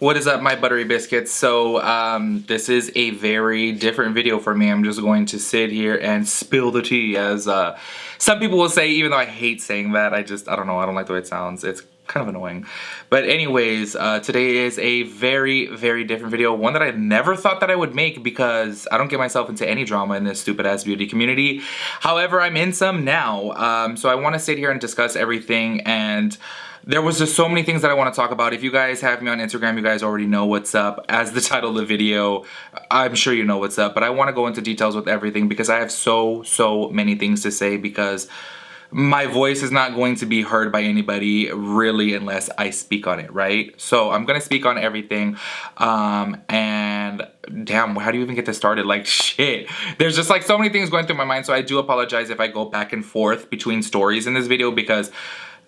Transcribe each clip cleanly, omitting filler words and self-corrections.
What is up, my buttery biscuits? So this is a very different video for me. I'm just going to sit here and spill the tea, as some people will say, even though I hate saying that. I don't know, I don't like the way it sounds. It's kind of annoying. But anyways, today is a very, very different video. One that I never thought that I would make because I don't get myself into any drama in this stupid ass beauty community. However, I'm in some now. So I want to sit here and discuss everything, and there was just so many things that I want to talk about. If you guys have me on Instagram, you guys already know what's up. As the title of the video, I'm sure you know what's up. But I want to go into details with everything because I have so many things to say, because my voice is not going to be heard by anybody really unless I speak on it, right? So I'm going to speak on everything. And damn, how do you even get this started? Like, shit. There's just like so many things going through my mind. So I do apologize if I go back and forth between stories in this video, because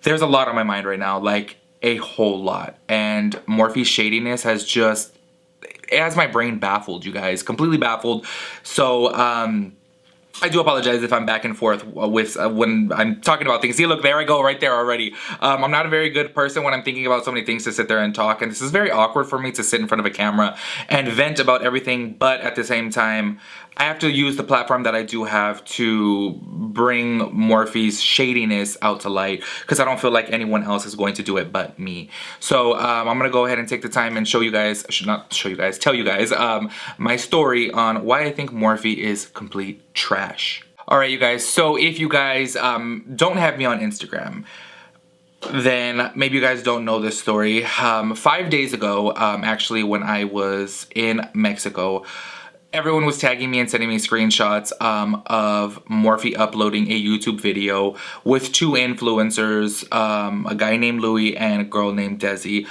there's a lot on my mind right now, like a whole lot. And Morphe's shadiness has just, it has my brain baffled, you guys, completely baffled. So, I do apologize if I'm back and forth with when I'm talking about things. See, look, there I go, right there already. I'm not a very good person when I'm thinking about so many things to sit there and talk, and this is very awkward for me to sit in front of a camera and vent about everything, but at the same time, I have to use the platform that I do have to bring Morphe's shadiness out to light, because I don't feel like anyone else is going to do it but me. So I'm gonna go ahead and take the time and show you guys, tell you guys my story on why I think Morphe is complete trash. Alright, you guys, so if you guys don't have me on Instagram, then maybe you guys don't know this story. 5 days ago, actually, when I was in Mexico, everyone was tagging me and sending me screenshots of Morphe uploading a YouTube video with two influencers, a guy named Louis and a girl named Desi,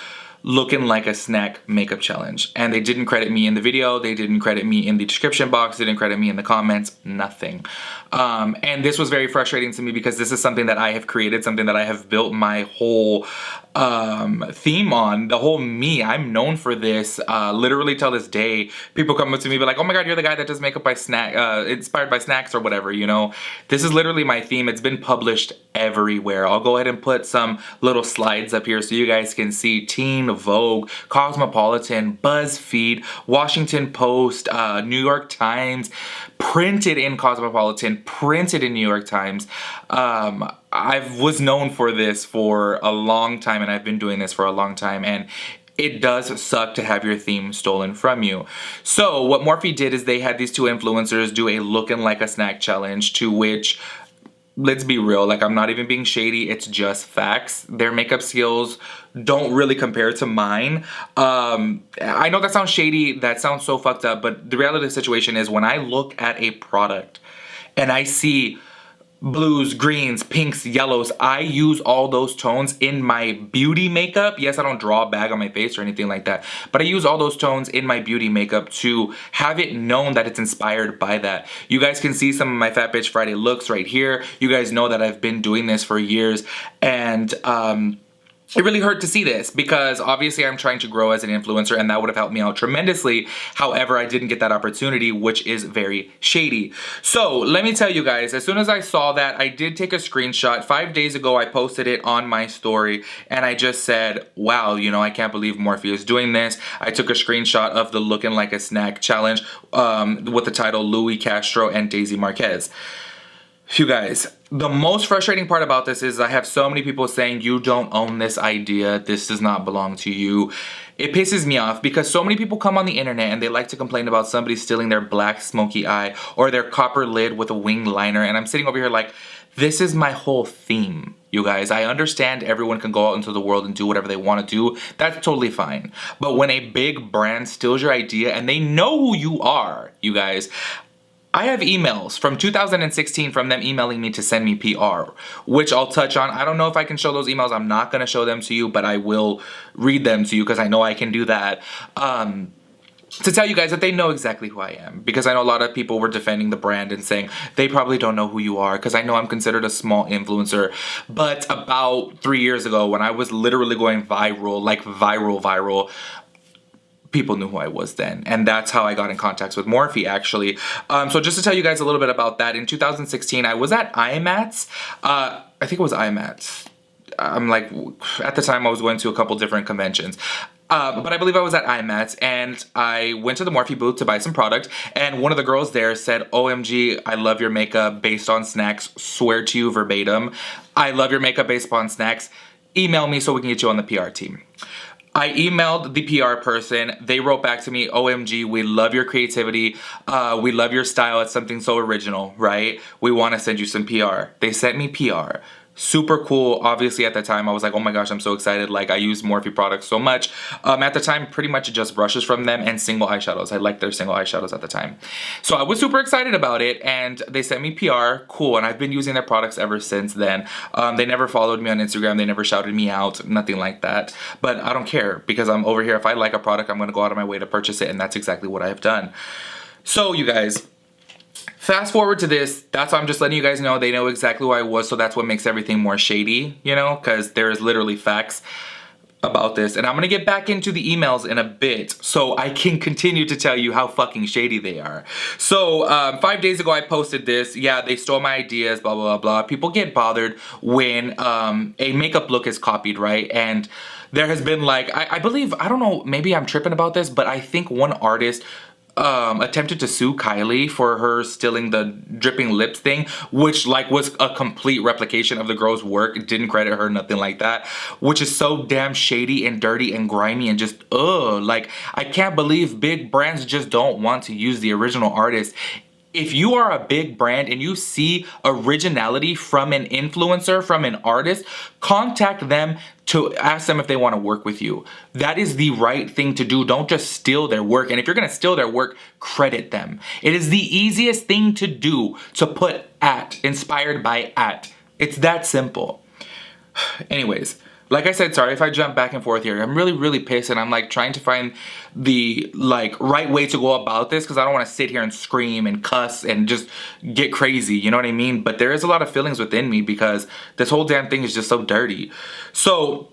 looking like a snack makeup challenge. And they didn't credit me in the video, they didn't credit me in the description box, they didn't credit me in the comments, nothing. And this was very frustrating to me, because this is something that I have created, something that I have built my whole theme on, the whole me. I'm known for this. Literally till this day, people come up to me be like, oh my god, you're the guy that does makeup by inspired by snacks or whatever, you know. This is literally my theme. It's been published everywhere. I'll go ahead and put some little slides up here so you guys can see. Teen, Vogue, Cosmopolitan, BuzzFeed, Washington Post, New York Times, printed in Cosmopolitan, printed in New York Times. I was known for this for a long time, and I've been doing this for a long time, and it does suck to have your theme stolen from you. So what Morphe did is they had these two influencers do a looking like a snack challenge, to which, let's be real, like, I'm not even being shady, it's just facts. Their makeup skills don't really compare to mine. I know that sounds shady, that sounds so fucked up, but the reality of the situation is, when I look at a product and I see blues, greens, pinks, yellows, I use all those tones in my beauty makeup. Yes, I don't draw a bag on my face or anything like that, but I use all those tones in my beauty makeup to have it known that it's inspired by that. You guys can see some of my Fat Bitch Friday looks right here. You guys know that I've been doing this for years, and it really hurt to see this, because obviously I'm trying to grow as an influencer, and that would have helped me out tremendously. However, I didn't get that opportunity, which is very shady. So let me tell you guys, as soon as I saw that, I did take a screenshot. 5 days ago, I posted it on my story, and I just said, wow, you know, I can't believe Morphe is doing this. I took a screenshot of the looking like a snack challenge with the title Louis Castro and Daisy Marquez. You guys, the most frustrating part about this is I have so many people saying, you don't own this idea, this does not belong to you. It pisses me off, because so many people come on the internet and they like to complain about somebody stealing their black smoky eye or their copper lid with a wing liner, and I'm sitting over here like, this is my whole theme, you guys. I understand everyone can go out into the world and do whatever they want to do. That's totally fine. But when a big brand steals your idea and they know who you are, you guys, I have emails from 2016 from them emailing me to send me PR, which I'll touch on. I don't know if I can show those emails. I'm not going to show them to you, but I will read them to you, because I know I can do that. To tell you guys that they know exactly who I am, because I know a lot of people were defending the brand and saying they probably don't know who you are, because I know I'm considered a small influencer. But about 3 years ago, when I was literally going viral, like viral, people knew who I was then, and that's how I got in contact with Morphe, actually. So just to tell you guys a little bit about that, in 2016, I was at IMATS. I think it was IMATS. I'm like, at the time I was going to a couple different conventions. But I believe I was at IMATS, and I went to the Morphe booth to buy some product, and one of the girls there said, OMG, I love your makeup based on snacks. Swear to you verbatim. I love your makeup based on snacks. Email me so we can get you on the PR team. I emailed the PR person. They wrote back to me, OMG, we love your creativity. We love your style. It's something so original, right? We want to send you some PR. They sent me PR. Super cool. Obviously, at the time, I was like, oh my gosh, I'm so excited. Like, I use Morphe products so much. At the time, pretty much just brushes from them and single eyeshadows. I liked their single eyeshadows at the time. So I was super excited about it, and they sent me PR. Cool, and I've been using their products ever since then. They never followed me on Instagram. They never shouted me out, nothing like that. But I don't care, because I'm over here. If I like a product, I'm going to go out of my way to purchase it, and that's exactly what I have done. So, you guys, fast forward to this, that's why I'm just letting you guys know. They know exactly who I was, so that's what makes everything more shady, you know, because there's literally facts about this. And I'm gonna get back into the emails in a bit so I can continue to tell you how fucking shady they are. So 5 days ago I posted this. Yeah, they stole my ideas, blah, blah, blah, blah. People get bothered when a makeup look is copied, right? And there has been like, I believe, I don't know, maybe I'm tripping about this, but I think one artist attempted to sue Kylie for her stealing the dripping lips thing, which like was a complete replication of the girl's work. It didn't credit her, nothing like that, which is so damn shady and dirty and grimy and just like I can't believe big brands just don't want to use the original artist. If you are a big brand and you see originality from an influencer, from an artist, contact them to ask them if they want to work with you. That is the right thing to do. Don't just steal their work. And if you're going to steal their work, credit them. It is the easiest thing to do, to put at, inspired by at. It's that simple. Anyways, like I said, sorry if I jump back and forth here. I'm really pissed, and I'm like trying to find the like right way to go about this, because I don't want to sit here and scream and cuss and just get crazy, you know what I mean? But there is a lot of feelings within me because this whole damn thing is just so dirty. So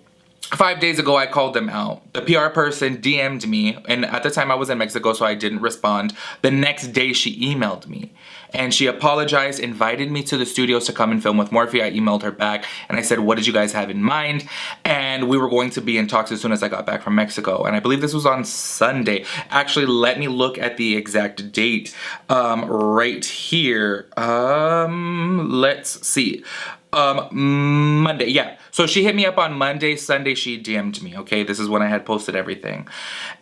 5 days ago, I called them out. The PR person DM'd me, and at the time I was in Mexico, so I didn't respond. The next day, she emailed me, and she apologized, invited me to the studios to come and film with Morphe. I emailed her back, and I said, what did you guys have in mind? And we were going to be in talks as soon as I got back from Mexico, and I believe this was on Sunday. Actually, let me look at the exact date right here. Let's see. Monday, yeah. So she hit me up on Monday. Sunday she DM'd me, okay? This is when I had posted everything.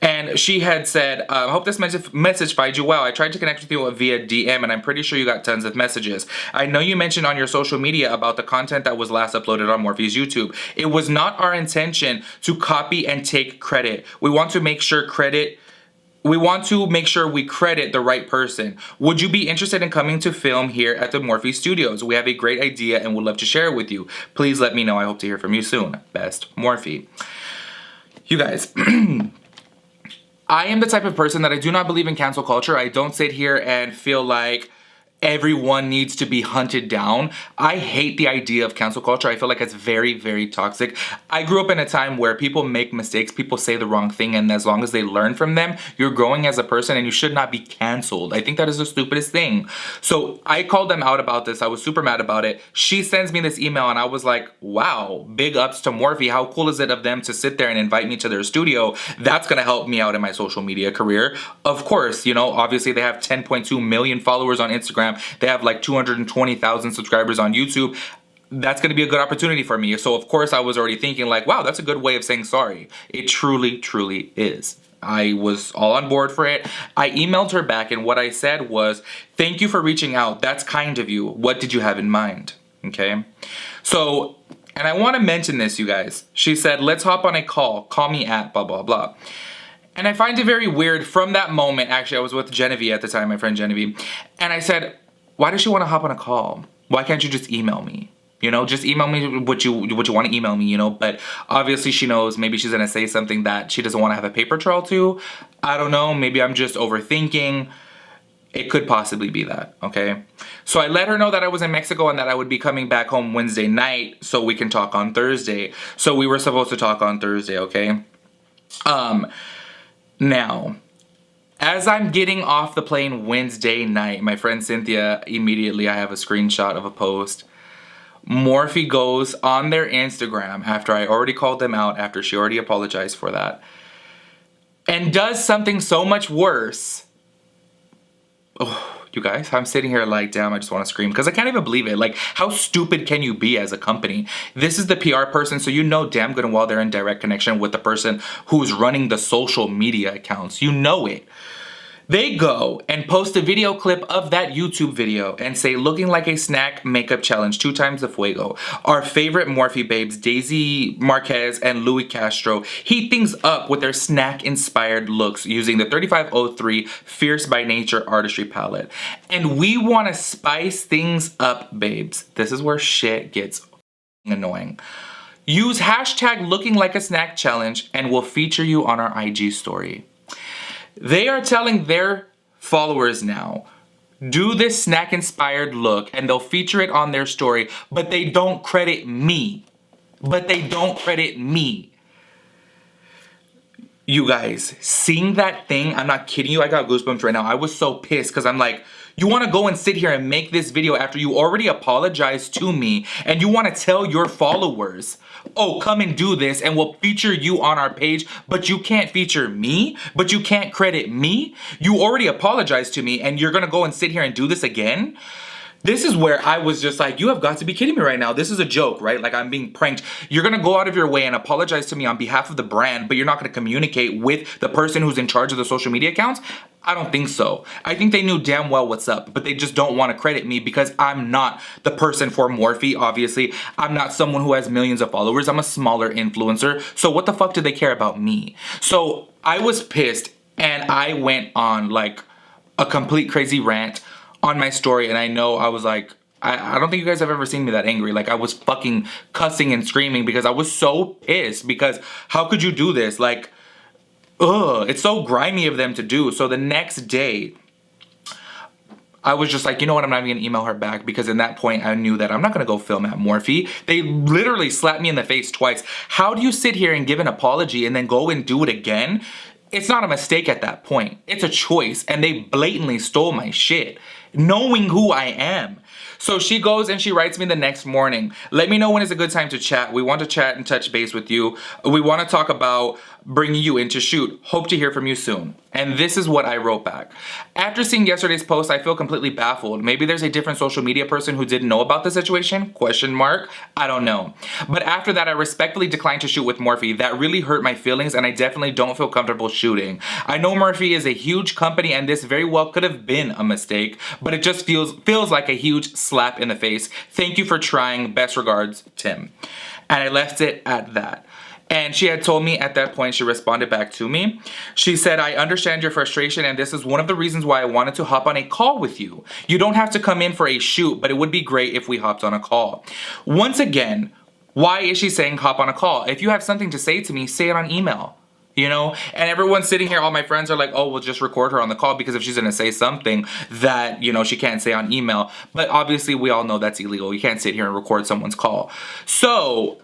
And she had said, I hope this message finds you well. I tried to connect with you via DM, and I'm pretty sure you got tons of messages. I know you mentioned on your social media about the content that was last uploaded on Morphe's YouTube. It was not our intention to copy and take credit. We want to make sure we credit the right person. Would you be interested in coming to film here at the Morphe Studios? We have a great idea and would love to share it with you. Please let me know. I hope to hear from you soon. Best, Morphe. You guys, I am the type of person that I do not believe in cancel culture. I don't sit here and feel like everyone needs to be hunted down. I hate the idea of cancel culture. I feel like it's very toxic. I grew up in a time where people make mistakes, people say the wrong thing, and as long as they learn from them, you're growing as a person and you should not be canceled. I think that is the stupidest thing. So I called them out about this. I was super mad about it. She sends me this email and I was like, wow, big ups to Morphe. How cool is it of them to sit there and invite me to their studio? That's gonna help me out in my social media career. Of course, you know, obviously they have 10.2 million followers on Instagram. They have like 220,000 subscribers on YouTube. That's going to be a good opportunity for me. So of course I was already thinking like, wow, that's a good way of saying sorry. It truly is. I was all on board for it. I emailed her back, and what I said was, thank you for reaching out. That's kind of you. What did you have in mind? Okay. So, and I want to mention this, you guys. She said, let's hop on a call. Call me at blah, blah, blah. And I find it very weird from that moment. Actually, I was with Genevieve at the time, my friend Genevieve. And I said, why does she want to hop on a call? Why can't you just email me? You know, just email me what you want to email me, you know? But obviously she knows maybe she's going to say something that she doesn't want to have a paper trail to. I don't know. Maybe I'm just overthinking. It could possibly be that, okay? So I let her know that I was in Mexico and that I would be coming back home Wednesday night so we can talk on Thursday. So we were supposed to talk on Thursday, okay? Now, as I'm getting off the plane Wednesday night, my friend Cynthia, immediately I have a screenshot of a post. Morphe goes on their Instagram after I already called them out, after she already apologized for that. and does something so much worse. Oh, you guys, I'm sitting here like, damn, I just want to scream because I can't even believe it. Like, how stupid can you be as a company? This is the PR person, so you know damn good and well they're in direct connection with the person who's running the social media accounts. You know it. They go and post a video clip of that YouTube video and say, looking like a snack makeup challenge 2 times the fuego. Our favorite Morphe babes, Daisy Marquez and Louis Castro, heat things up with their snack-inspired looks using the 3503 Fierce by Nature Artistry palette. And we want to spice things up, babes. This is where shit gets annoying. Use hashtag looking like a snack challenge and we'll feature you on our IG story. They are telling their followers now, do this snack-inspired look and they'll feature it on their story, but they don't credit me. You guys, seeing that thing, I'm not kidding you, I got goosebumps right now. I was so pissed because I'm like, you want to go and sit here and make this video after you already apologized to me and you want to tell your followers, oh, come and do this and we'll feature you on our page, but you can't feature me, but you can't credit me. You already apologized to me and you're going to go and sit here and do this again? This is where I was just like, you have got to be kidding me right now. This is a joke, right? Like, I'm being pranked. You're gonna go out of your way and apologize to me on behalf of the brand, but you're not gonna communicate with the person who's in charge of the social media accounts? I don't think so. I think they knew damn well what's up, but they just don't want to credit me because I'm not the person for Morphe, obviously. I'm not someone who has millions of followers. I'm a smaller influencer. So what the fuck do they care about me? So I was pissed and I went on like a complete crazy rant on my story, and I know I was like, I don't think you guys have ever seen me that angry. Like, I was fucking cussing and screaming because I was so pissed because how could you do this? Like, ugh, it's so grimy of them to do. So the next day, I was just like, you know what, I'm not even gonna email her back because in that point I knew that I'm not gonna go film at Morphe. They literally slapped me in the face twice. How do you sit here and give an apology and then go and do it again? It's not a mistake at that point. It's a choice, and they blatantly stole my shit, knowing who I am. So she goes and she writes me the next morning. Let me know when is a good time to chat. We want to chat and touch base with you. We want to talk about bringing you in to shoot. Hope to hear from you soon. And this is what I wrote back. After seeing yesterday's post, I feel completely baffled. Maybe there's a different social media person who didn't know about the situation? Question mark. I don't know. But after that, I respectfully declined to shoot with Morphe. That really hurt my feelings and I definitely don't feel comfortable shooting. I know Morphe is a huge company and this very well could have been a mistake, but it just feels like a huge slap in the face. Thank you for trying. Best regards, Tim. And I left it at that. And she had told me at that point, she responded back to me. She said, I understand your frustration and this is one of the reasons why I wanted to hop on a call with you. You don't have to come in for a shoot, but it would be great if we hopped on a call. Once again, why is she saying hop on a call? If you have something to say to me, say it on email. You know, and everyone's sitting here, all my friends are like, oh, we'll just record her on the call because if she's gonna say something that, you know, she can't say on email. But obviously we all know that's illegal. You can't sit here and record someone's call. So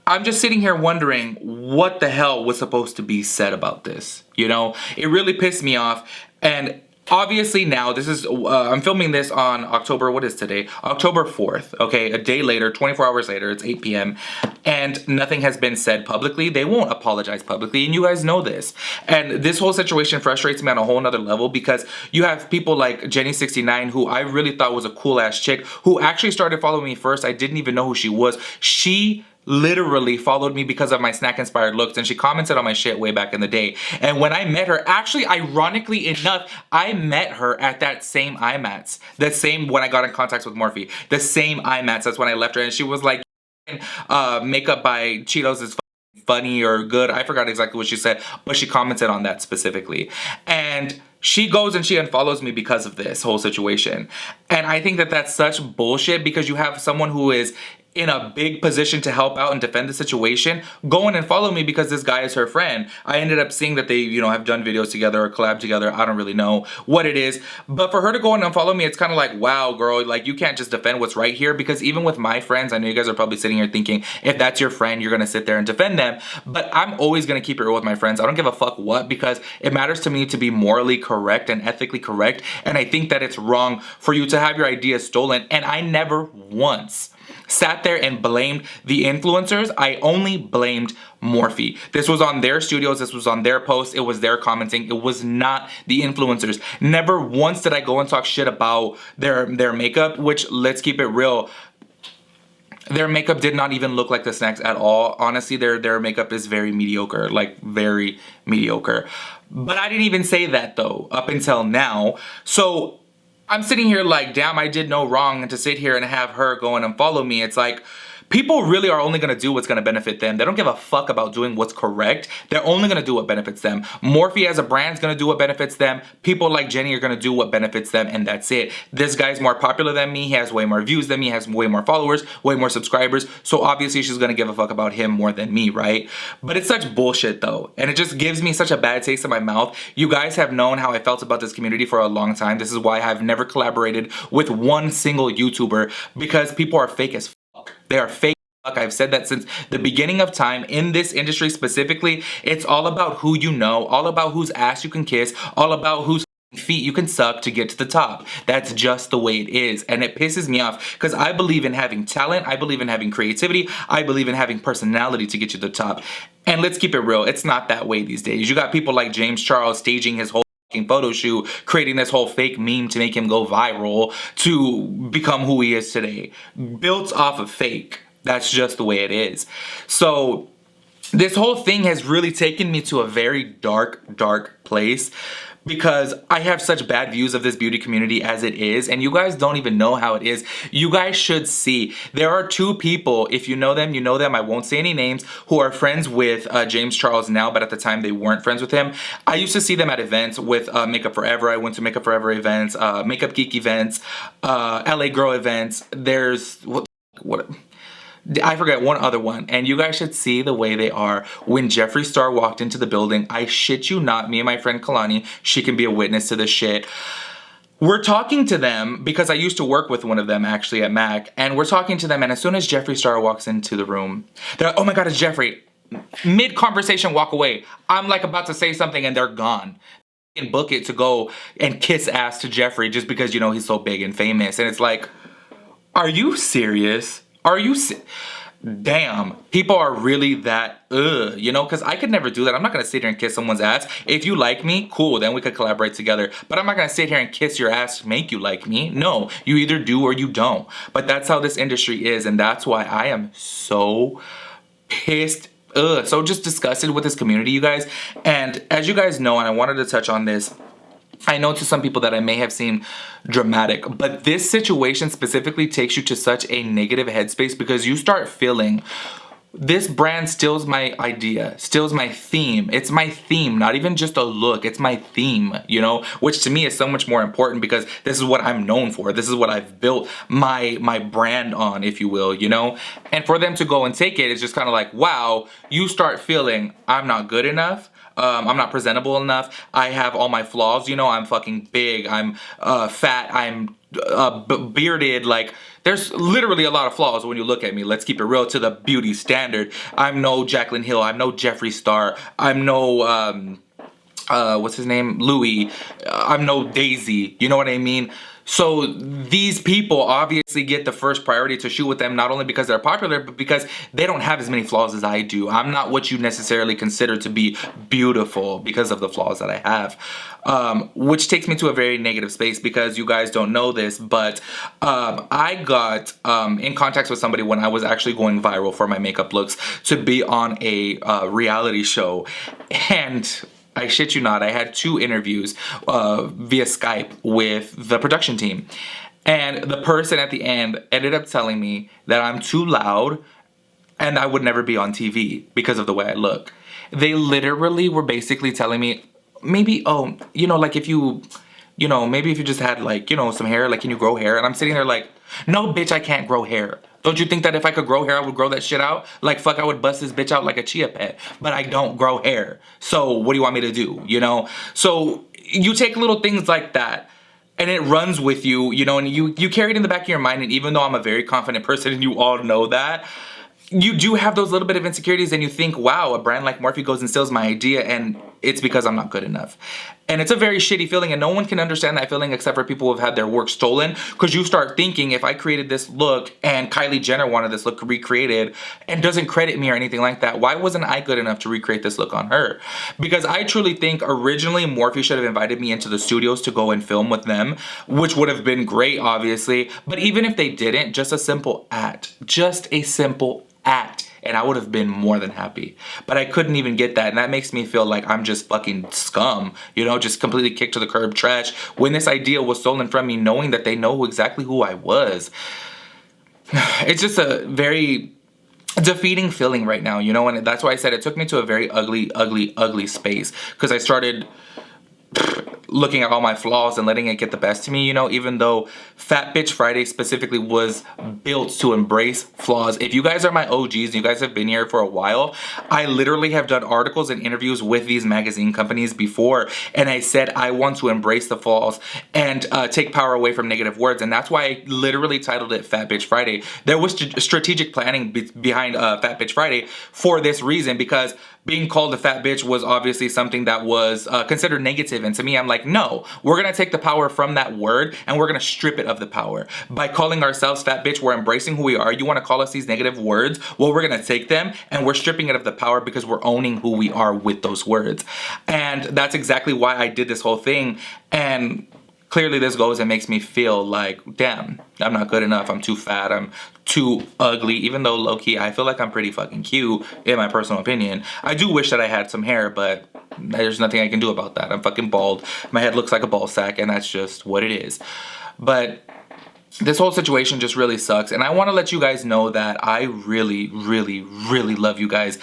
I'm just sitting here wondering what the hell was supposed to be said about this. You know, it really pissed me off. And obviously now, this is, I'm filming this on October, what is today? October 4th, okay? A day later, 24 hours later, it's 8 p.m. And nothing has been said publicly. They won't apologize publicly, and you guys know this. And this whole situation frustrates me on a whole nother level because you have people like Jenny69, who I really thought was a cool-ass chick, who actually started following me first. I didn't even know who she was. She literally followed me because of my snack inspired looks and she commented on my shit way back in the day. And when I met her, actually ironically enough, I met her at that same IMATS. The same when I got in contact with Morphe. The same IMATS, that's when I left her and she was like, makeup by Cheetos is funny or good. I forgot exactly what she said, but she commented on that specifically. And she goes and she unfollows me because of this whole situation. And I think that that's such bullshit because you have someone who is in a big position to help out and defend the situation, go in and follow me because this guy is her friend. I ended up seeing that they, you know, have done videos together or collab together. I don't really know what it is. But for her to go in and follow me, it's kind of like, wow, girl, like you can't just defend what's right here because even with my friends, I know you guys are probably sitting here thinking, if that's your friend, you're going to sit there and defend them. But I'm always going to keep it real with my friends. I don't give a fuck what because it matters to me to be morally correct and ethically correct. And I think that it's wrong for you to have your ideas stolen. And I never once sat there and blamed the influencers. I only blamed Morphe. This was on their studios. This was on their posts. It was their commenting. It was not the influencers. Never once did I go and talk shit about their makeup, which, let's keep it real, their makeup did not even look like the snacks at all. Honestly, their makeup is very mediocre, like very mediocre. But I didn't even say that though, up until now. So I'm sitting here like, damn, I did no wrong, and to sit here and have her go and unfollow me, it's like, people really are only going to do what's going to benefit them. They don't give a fuck about doing what's correct. They're only going to do what benefits them. Morphe as a brand is going to do what benefits them. People like Jenny are going to do what benefits them, and that's it. This guy's more popular than me. He has way more views than me. He has way more followers, way more subscribers. So obviously she's going to give a fuck about him more than me, right? But it's such bullshit though. And it just gives me such a bad taste in my mouth. You guys have known how I felt about this community for a long time. This is why I've never collaborated with one single YouTuber, because people are fake as fuck. They are fake. I've said that since the beginning of time. In this industry specifically, it's all about who you know, all about whose ass you can kiss, all about whose feet you can suck to get to the top. That's just the way it is, and it pisses me off because I believe in having talent, I believe in having creativity, I believe in having personality to get you to the top. And let's keep it real, it's not that way these days. You got people like James Charles staging his whole photo shoot, creating this whole fake meme to make him go viral to become who he is today, built off of fake. That's just the way it is. So this whole thing has really taken me to a very dark place, because I have such bad views of this beauty community as it is, and you guys don't even know how it is. You guys should see. There are two people, if you know them, you know them, I won't say any names, who are friends with James Charles now, but at the time they weren't friends with him. I used to see them at events with Makeup Forever. I went to Makeup Forever events, Makeup Geek events, LA Girl events. There's, what I forget one other one, and you guys should see the way they are. When Jeffree Star walked into the building, I shit you not, me and my friend Kalani, she can be a witness to this shit. We're talking to them because I used to work with one of them actually at MAC, and we're talking to them, and as soon as Jeffree Star walks into the room, they're like, oh my god, it's Jeffree. Mid-conversation, walk away. I'm like about to say something and they're gone. And book it to go and kiss ass to Jeffree just because, you know, he's so big and famous. And it's like, are you serious? Are you damn, people are really that, you know, because I could never do that. I'm not going to sit here and kiss someone's ass. If you like me, cool, then we could collaborate together. But I'm not going to sit here and kiss your ass to make you like me. No, you either do or you don't. But that's how this industry is, and that's why I am so pissed, so just disgusted with this community, you guys. And as you guys know, and I wanted to touch on this, I know to some people that I may have seemed dramatic, but this situation specifically takes you to such a negative headspace because you start feeling, this brand steals my idea, steals my theme. It's my theme, not even just a look, it's my theme, you know, which to me is so much more important because this is what I'm known for. This is what I've built my brand on, if you will, you know? And for them to go and take it, it's just kind of like, wow, you start feeling I'm not good enough. I'm not presentable enough. I have all my flaws, you know, I'm fucking big, I'm fat, I'm bearded, like, there's literally a lot of flaws when you look at me. Let's keep it real to the beauty standard. I'm no Jaclyn Hill, I'm no Jeffree Star, I'm no, what's his name, Louis, I'm no Daisy, you know what I mean? So these people obviously get the first priority to shoot with them, not only because they're popular, but because they don't have as many flaws as I do. I'm not what you necessarily consider to be beautiful because of the flaws that I have. Which takes me to a very negative space because you guys don't know this, but I got in contact with somebody when I was actually going viral for my makeup looks to be on a reality show. And I shit you not, I had 2 interviews via Skype with the production team. And the person at the end ended up telling me that I'm too loud and I would never be on TV because of the way I look. They literally were basically telling me, maybe, oh, you know, like if you, you know, maybe if you just had like, you know, some hair, like can you grow hair? And I'm sitting there like, no bitch, I can't grow hair. Don't you think that if I could grow hair, I would grow that shit out? Like, fuck, I would bust this bitch out like a chia pet. But I don't grow hair. So what do you want me to do, you know? So you take little things like that and it runs with you, you know, and you carry it in the back of your mind. And even though I'm a very confident person and you all know that, you do have those little bit of insecurities and you think, wow, a brand like Morphe goes and steals my idea, and it's because I'm not good enough. And it's a very shitty feeling, and no one can understand that feeling except for people who have had their work stolen. Because you start thinking, if I created this look and Kylie Jenner wanted this look recreated and doesn't credit me or anything like that, why wasn't I good enough to recreate this look on her? Because I truly think originally Morphe should have invited me into the studios to go and film with them, which would have been great, obviously. But even if they didn't, just a simple act. Just a simple act. And I would have been more than happy. But I couldn't even get that. And that makes me feel like I'm just fucking scum. You know, just completely kicked to the curb, trash. When this idea was stolen from me, knowing that they know exactly who I was. It's just a very defeating feeling right now, you know? And that's why I said it took me to a very ugly, ugly, ugly space. Because I started looking at all my flaws and letting it get the best of me, you know, even though Fat Bitch Friday specifically was built to embrace flaws. If you guys are my OGs and you guys have been here for a while, I literally have done articles and interviews with these magazine companies before, and I said I want to embrace the flaws and take power away from negative words, and that's why I literally titled it Fat Bitch Friday. There was strategic planning behind Fat Bitch Friday for this reason, because being called a fat bitch was obviously something that was considered negative, and to me, I'm like, no, we're gonna take the power from that word and we're gonna strip it of the power. By calling ourselves fat bitch, we're embracing who we are. You wanna call us these negative words? Well, we're gonna take them and we're stripping it of the power because we're owning who we are with those words. And that's exactly why I did this whole thing. And clearly this goes and makes me feel like, damn, I'm not good enough. I'm too fat. I'm too ugly. Even though low-key, I feel like I'm pretty fucking cute in my personal opinion. I do wish that I had some hair, but there's nothing I can do about that. I'm fucking bald. My head looks like a ball sack, and that's just what it is. But this whole situation just really sucks. And I want to let you guys know that I really, really, really love you guys.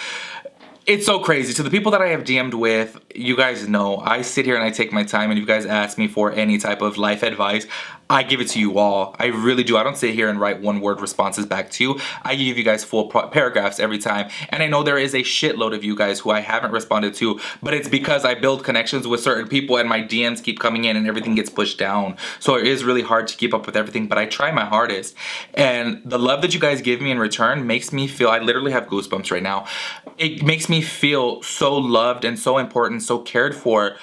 It's so crazy. To the people that I have DM'd with, you guys know, I sit here and I take my time, and if you guys ask me for any type of life advice, I give it to you all. I really do. I don't sit here and write one-word responses back to you. I give you guys full paragraphs every time. And I know there is a shitload of you guys who I haven't responded to, but it's because I build connections with certain people and my DMs keep coming in and everything gets pushed down. So it is really hard to keep up with everything, but I try my hardest. And the love that you guys give me in return makes me feel, I literally have goosebumps right now. It makes me feel so loved and so important, so cared for.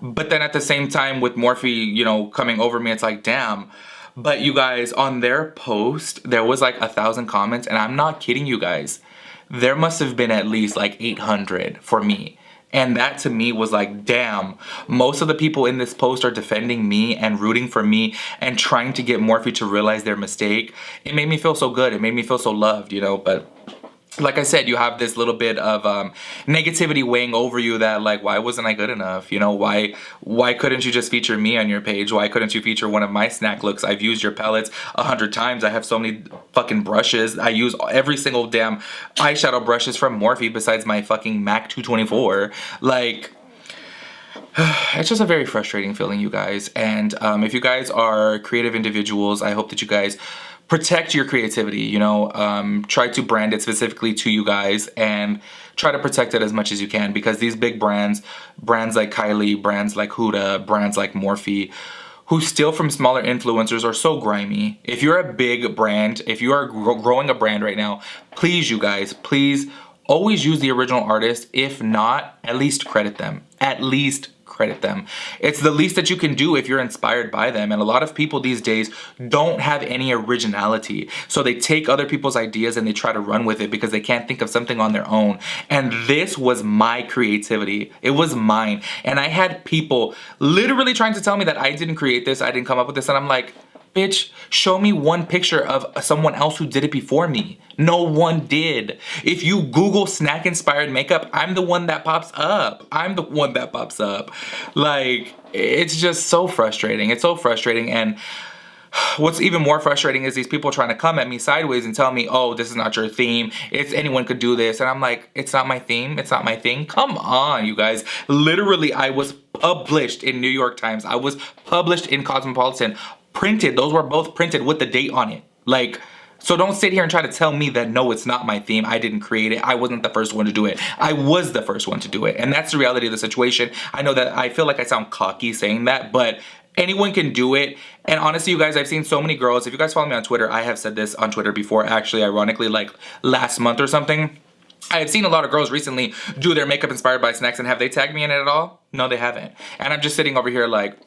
But then at the same time with Morphe, you know, coming over me, it's like, damn. But you guys, on their post, there was like 1,000 comments, and I'm not kidding you guys. There must have been at least like 800 for me. And that to me was like, damn, most of the people in this post are defending me and rooting for me and trying to get Morphe to realize their mistake. It made me feel so good. It made me feel so loved, you know, but like I said, you have this little bit of negativity weighing over you that, like, why wasn't I good enough? You know, why couldn't you just feature me on your page? Why couldn't you feature one of my snack looks? I've used your palettes 100 times. I have so many fucking brushes. I use every single damn eyeshadow brushes from Morphe besides my fucking MAC 224. Like, it's just a very frustrating feeling, you guys. And if you guys are creative individuals, I hope that you guys protect your creativity, you know, try to brand it specifically to you guys and try to protect it as much as you can, because these big brands like Kylie, brands like Huda, brands like Morphe, who steal from smaller influencers are so grimy. If you're a big brand, if you are growing a brand right now, please, you guys, please always use the original artist. If not, at least credit them. At least credit them. It's the least that you can do if you're inspired by them. And a lot of people these days don't have any originality. So they take other people's ideas and they try to run with it because they can't think of something on their own. And this was my creativity. It was mine. And I had people literally trying to tell me that I didn't create this, I didn't come up with this. And I'm like, bitch, show me one picture of someone else who did it before me. No one did. If you Google snack inspired makeup, I'm the one that pops up. I'm the one that pops up. Like, it's just so frustrating. It's so frustrating. And what's even more frustrating is these people trying to come at me sideways and tell me, oh, this is not your theme. It's anyone could do this. And I'm like, it's not my theme. It's not my thing. Come on, you guys. Literally, I was published in New York Times. I was published in Cosmopolitan. Printed. Those were both printed with the date on it. Like, so don't sit here and try to tell me that, no, it's not my theme. I didn't create it. I wasn't the first one to do it. I was the first one to do it. And that's the reality of the situation. I know that I feel like I sound cocky saying that, but anyone can do it. And honestly, you guys, I've seen so many girls. If you guys follow me on Twitter, I have said this on Twitter before, actually, ironically, like last month or something. I have seen a lot of girls recently do their makeup inspired by snacks, and have they tagged me in it at all? No, they haven't. And I'm just sitting over here like,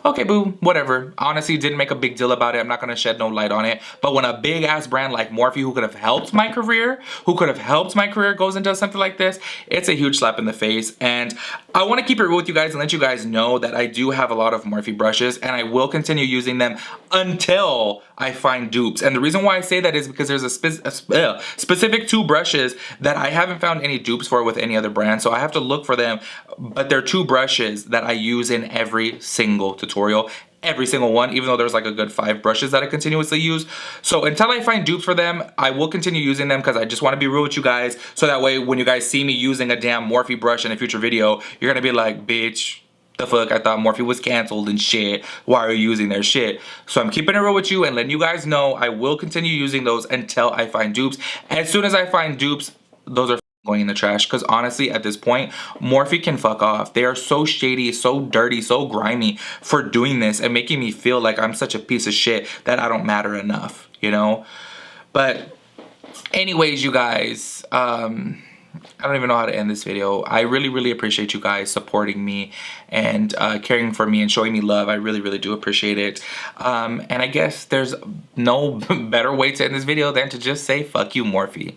okay, boo, whatever. Honestly, didn't make a big deal about it. I'm not gonna shed no light on it. But when a big ass brand like Morphe, who could have helped my career, goes and does something like this, it's a huge slap in the face. And I want to keep it real with you guys and let you guys know that I do have a lot of Morphe brushes, and I will continue using them until I find dupes. And the reason why I say that is because there's a specific 2 brushes that I haven't found any dupes for with any other brand, so I have to look for them. But they're 2 brushes that I use in every single tutorial, every single one, even though there's like a good 5 brushes that I continuously use. So until I find dupes for them, I will continue using them, because I just want to be real with you guys, so that way when you guys see me using a damn Morphe brush in a future video, you're gonna be like, bitch, the fuck, I thought Morphe was canceled and shit. Why are you using their shit? So I'm keeping it real with you and letting you guys know I will continue using those until I find dupes. As soon as I find dupes, those are going in the trash, because honestly at this point, Morphe can fuck off. They are so shady, so dirty, so grimy for doing this and making me feel like I'm such a piece of shit that I don't matter enough, you know? But anyways, you guys, I don't even know how to end this video. I really appreciate you guys supporting me and caring for me and showing me love. I really do appreciate it. And I guess there's no better way to end this video than to just say fuck you, Morphe.